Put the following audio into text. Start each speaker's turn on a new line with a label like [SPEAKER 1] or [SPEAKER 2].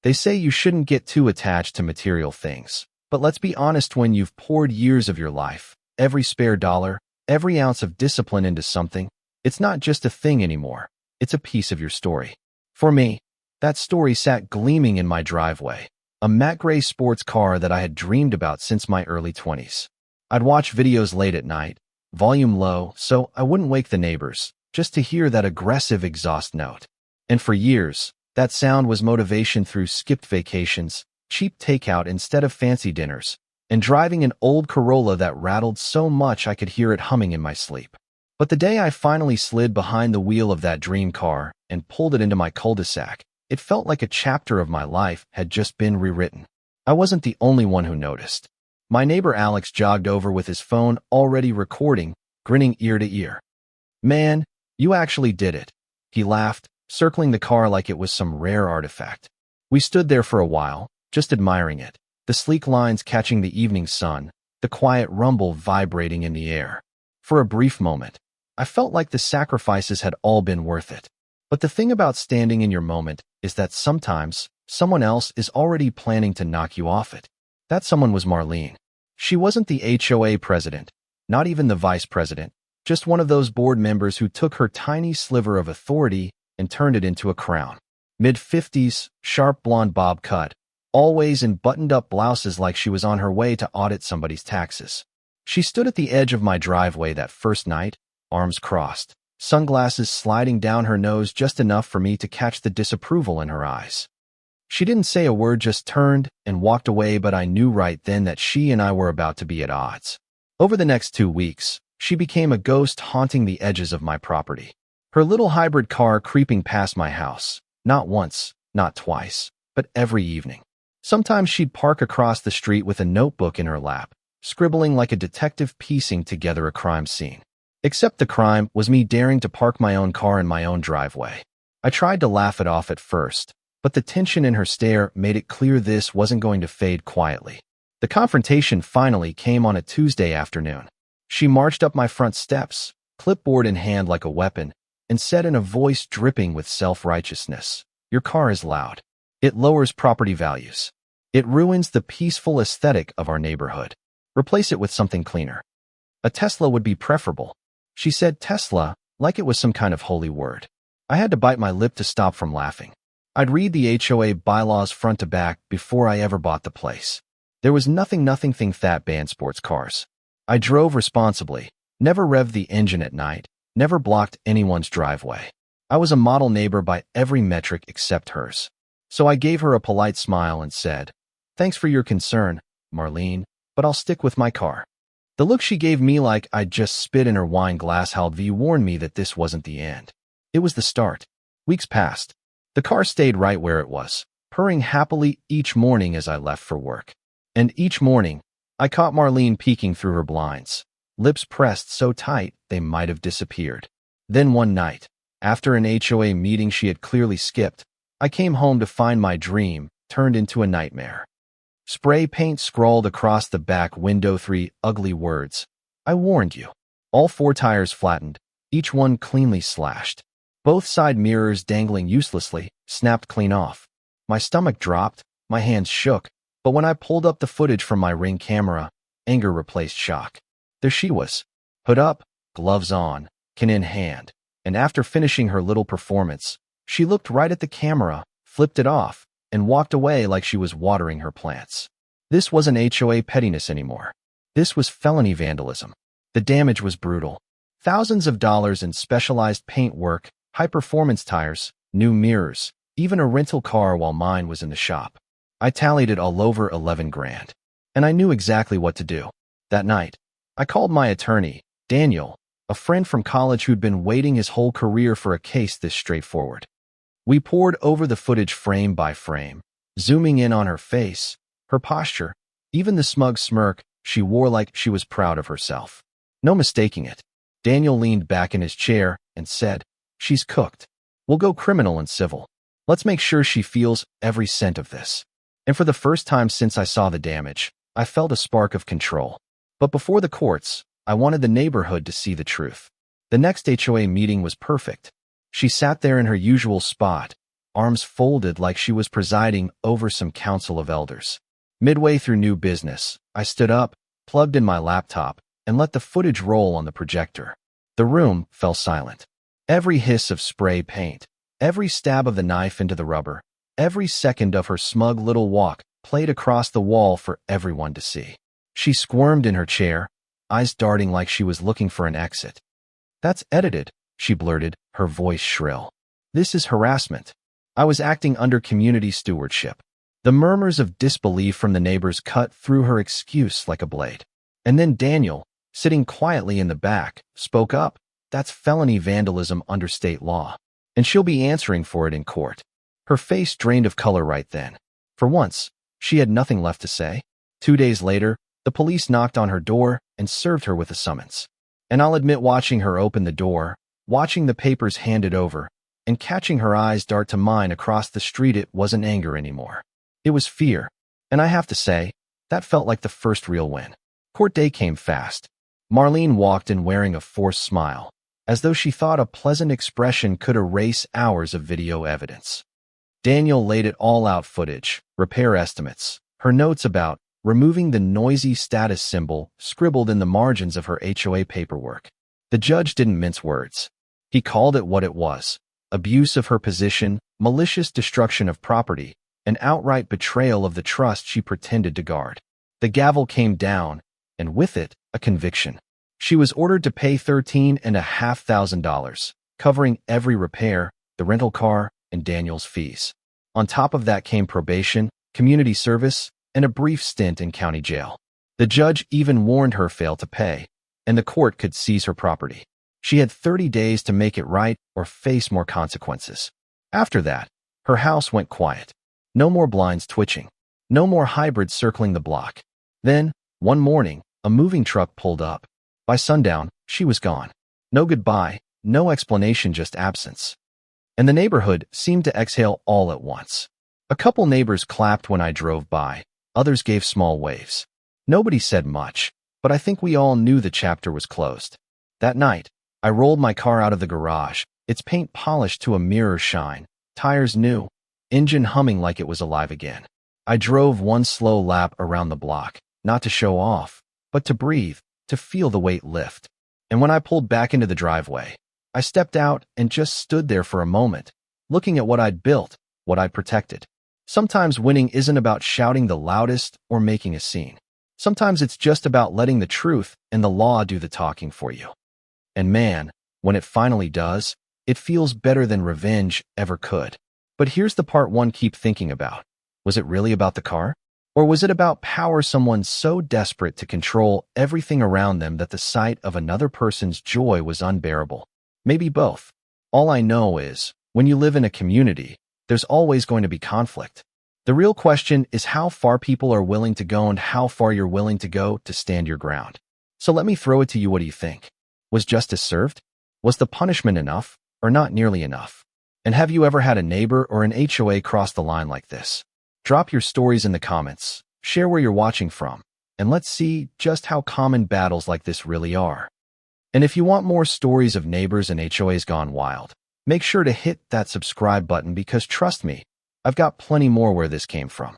[SPEAKER 1] They say you shouldn't get too attached to material things. But let's be honest, when you've poured years of your life, every spare dollar, every ounce of discipline into something, it's not just a thing anymore. It's a piece of your story. For me, that story sat gleaming in my driveway, a matte gray sports car that I had dreamed about since my early 20s. I'd watch videos late at night, volume low, so I wouldn't wake the neighbors, just to hear that aggressive exhaust note. And for years, that sound was motivation through skipped vacations, cheap takeout instead of fancy dinners, and driving an old Corolla that rattled so much I could hear it humming in my sleep. But the day I finally slid behind the wheel of that dream car and pulled it into my cul-de-sac, it felt like a chapter of my life had just been rewritten. I wasn't the only one who noticed. My neighbor Alex jogged over with his phone already recording, grinning ear to ear. "Man, you actually did it," he laughed, circling the car like it was some rare artifact. We stood there for a while, just admiring it, the sleek lines catching the evening sun, the quiet rumble vibrating in the air. For a brief moment, I felt like the sacrifices had all been worth it. But the thing about standing in your moment is that sometimes someone else is already planning to knock you off it. That someone was Marlene. She wasn't the HOA president, not even the vice president, just one of those board members who took her tiny sliver of authority and turned it into a crown. Mid-50s, sharp blonde bob cut, always in buttoned-up blouses like she was on her way to audit somebody's taxes. She stood at the edge of my driveway that first night, arms crossed, sunglasses sliding down her nose just enough for me to catch the disapproval in her eyes. She didn't say a word, just turned and walked away, but I knew right then that she and I were about to be at odds. Over the next 2 weeks, she became a ghost haunting the edges of my property. Her little hybrid car creeping past my house, not once, not twice, but every evening. Sometimes she'd park across the street with a notebook in her lap, scribbling like a detective piecing together a crime scene. Except the crime was me daring to park my own car in my own driveway. I tried to laugh it off at first, but the tension in her stare made it clear this wasn't going to fade quietly. The confrontation finally came on a Tuesday afternoon. She marched up my front steps, clipboard in hand like a weapon, and said in a voice dripping with self-righteousness, "Your car is loud. It lowers property values. It ruins the peaceful aesthetic of our neighborhood. Replace it with something cleaner. A Tesla would be preferable." She said Tesla like it was some kind of holy word. I had to bite my lip to stop from laughing. I'd read the HOA bylaws front to back before I ever bought the place. There was nothing that banned sports cars. I drove responsibly, never revved the engine at night, never blocked anyone's driveway. I was a model neighbor by every metric except hers. So I gave her a polite smile and said, "Thanks for your concern, Marlene, but I'll stick with my car." The look she gave me like I'd just spit in her wine glass helped warn me that this wasn't the end. It was the start. Weeks passed. The car stayed right where it was, purring happily each morning as I left for work. And each morning, I caught Marlene peeking through her blinds, lips pressed so tight they might have disappeared. Then one night, after an HOA meeting she had clearly skipped, I came home to find my dream turned into a nightmare. Spray paint scrawled across the back window 3 ugly words. "I warned you." All 4 tires flattened, each one cleanly slashed. Both side mirrors dangling uselessly, snapped clean off. My stomach dropped, my hands shook, but when I pulled up the footage from my Ring camera, anger replaced shock. There she was, hood up, gloves on, can in hand, and after finishing her little performance, she looked right at the camera, flipped it off, and walked away like she was watering her plants. This wasn't HOA pettiness anymore. This was felony vandalism. The damage was brutal. Thousands of dollars in specialized paint work, high-performance tires, new mirrors, even a rental car while mine was in the shop. I tallied it all over 11 grand. And I knew exactly what to do. That night, I called my attorney, Daniel, a friend from college who'd been waiting his whole career for a case this straightforward. We pored over the footage frame by frame, zooming in on her face, her posture, even the smug smirk she wore like she was proud of herself. No mistaking it. Daniel leaned back in his chair and said, "She's cooked. We'll go criminal and civil. Let's make sure she feels every cent of this." And for the first time since I saw the damage, I felt a spark of control. But before the courts, I wanted the neighborhood to see the truth. The next HOA meeting was perfect. She sat there in her usual spot, arms folded like she was presiding over some council of elders. Midway through new business, I stood up, plugged in my laptop, and let the footage roll on the projector. The room fell silent. Every hiss of spray paint, every stab of the knife into the rubber, every second of her smug little walk played across the wall for everyone to see. She squirmed in her chair, eyes darting like she was looking for an exit. "That's edited," she blurted, her voice shrill. "This is harassment." I was acting under community stewardship. The murmurs of disbelief from the neighbors cut through her excuse like a blade. And then Daniel, sitting quietly in the back, spoke up. "That's felony vandalism under state law, and she'll be answering for it in court." Her face drained of color right then. For once, she had nothing left to say. 2 days later, the police knocked on her door and served her with a summons. And I'll admit, watching her open the door, watching the papers handed over, and catching her eyes dart to mine across the street, it wasn't anger anymore. It was fear. And I have to say, that felt like the first real win. Court day came fast. Marlene walked in wearing a forced smile, as though she thought a pleasant expression could erase hours of video evidence. Daniel laid it all out: footage, repair estimates, her notes about removing the noisy status symbol scribbled in the margins of her HOA paperwork. The judge didn't mince words. He called it what it was: abuse of her position, malicious destruction of property, and outright betrayal of the trust she pretended to guard. The gavel came down, and with it, a conviction. She was ordered to pay $13,500, covering every repair, the rental car, and Daniel's fees. On top of that came probation, community service, and a brief stint in county jail. The judge even warned her fail to pay, and the court could seize her property. She had 30 days to make it right or face more consequences. After that, her house went quiet. No more blinds twitching. No more hybrids circling the block. Then, one morning, a moving truck pulled up. By sundown, she was gone. No goodbye, no explanation, just absence. And the neighborhood seemed to exhale all at once. A couple neighbors clapped when I drove by. Others gave small waves. Nobody said much, but I think we all knew the chapter was closed. That night, I rolled my car out of the garage, its paint polished to a mirror shine, tires new, engine humming like it was alive again. I drove one slow lap around the block, not to show off, but to breathe, to feel the weight lift. And when I pulled back into the driveway, I stepped out and just stood there for a moment, looking at what I'd built, what I'd protected. Sometimes winning isn't about shouting the loudest or making a scene. Sometimes it's just about letting the truth and the law do the talking for you. And man, when it finally does, it feels better than revenge ever could. But here's the part one keep thinking about. Was it really about the car? Or was it about power, someone so desperate to control everything around them that the sight of another person's joy was unbearable? Maybe both. All I know is, when you live in a community, there's always going to be conflict. The real question is how far people are willing to go and how far you're willing to go to stand your ground. So let me throw it to you. What do you think? Was justice served? Was the punishment enough, or not nearly enough? And have you ever had a neighbor or an HOA cross the line like this? Drop your stories in the comments, share where you're watching from, and let's see just how common battles like this really are. And if you want more stories of neighbors and HOAs gone wild, make sure to hit that subscribe button because trust me, I've got plenty more where this came from.